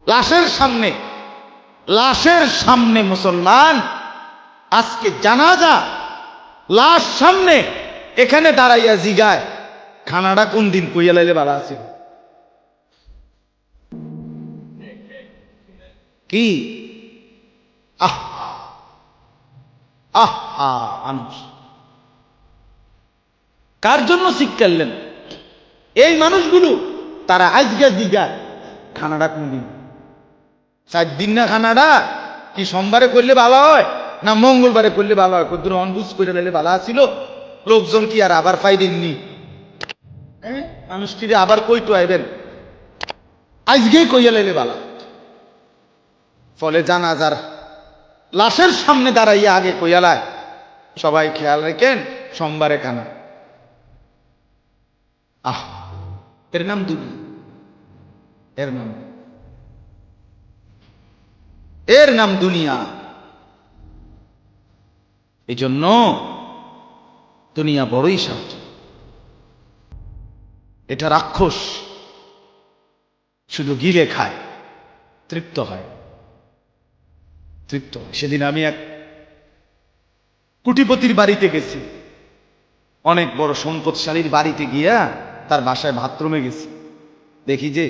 লাশের সামনে মুসলমান আজকে জানাজা, লাশ সামনে, এখানে দাঁড়াইয়া জিগায় খানাটা কোন দিন কইয়া লাইলে ভালো আছে। কি আহ আহ মানুষ কার জন্য শিক্ষালেন? এই মানুষগুলো তারা আজকে জিগায় খানাটা কোন দিন। 4 দিন না খানাটা কি সোমবারে করলে ভালো হয় না মঙ্গলবারে করলে ভালো হয়? কদ্দুর অনবুজ করে লাইলে ভালো আছিল, লোকজন কি আর আবার পাইবেননি? মানুষটিরে আবার কইতো আইবেন, আজকেই কইয়া লাইলে ভালো। ফলে জানাজার লাশের সামনে দাঁড়াইয়া আগে কইয়ালায় সবাই খেয়াল রেখেন সোমবারে খানা। এর নাম দুনিয়া, এর নাম দুনিয়া। এই জন্য দুনিয়া বড়ই সাহস, এটা রাক্ষস, শুধু গিলে খায়, তৃপ্ত হয়। সেদিন আমি এক কোটিপতির বাড়িতে গেছি, অনেক বড় সম্পদশালীর বাড়িতে গিয়া তার বাসায় বাথরুমে গেছি। দেখি যে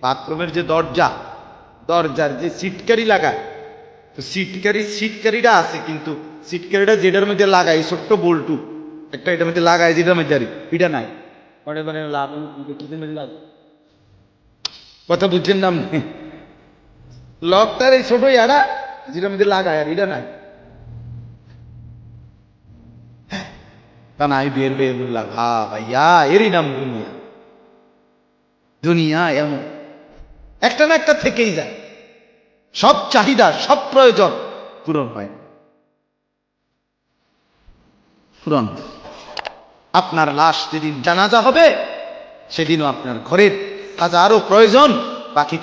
বাথরুমের যে দরজার যে সিটকারি লাগায়, তো সিটকারিটা আছে, কিন্তু সিটকারিটা যেটার মধ্যে লাগায় ছোট্ট বল্টু একটা, এটার মধ্যে লাগায় যেটার মধ্যে এটা নাই। কথা বুঝছেন না? লকটার এই ছোট ইয়ারা যেটার মধ্যে লাগায় আর এটা নাই। তা নাই বের বললাম, ভাইয়া এরই নাম দুনিয়া। দুনিয়া এমন একটা না একটা থেকেই যায়, সব চাহিদা সব প্রয়োজন পূরণ হয়। আপনার লাশ যেদিন জানাজা হবে সেদিনও আপনার ঘরের হাজারো প্রয়োজন বাকি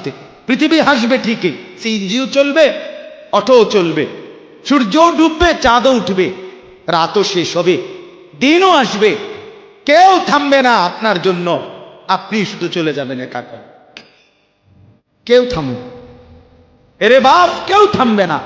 থেকে। পৃথিবী হাসবে ঠিকই, সিএনজিও চলবে, অটোও চলবে, সূর্যও ডুববে, চাঁদও উঠবে, রাতও শেষ হবে, দিনও আসবে, কেউ থামবে না আপনার জন্য। আপনি শুধু চলে যাবেন একা। কেউ থামবে, এরে বাপ, কেউ থামবে না।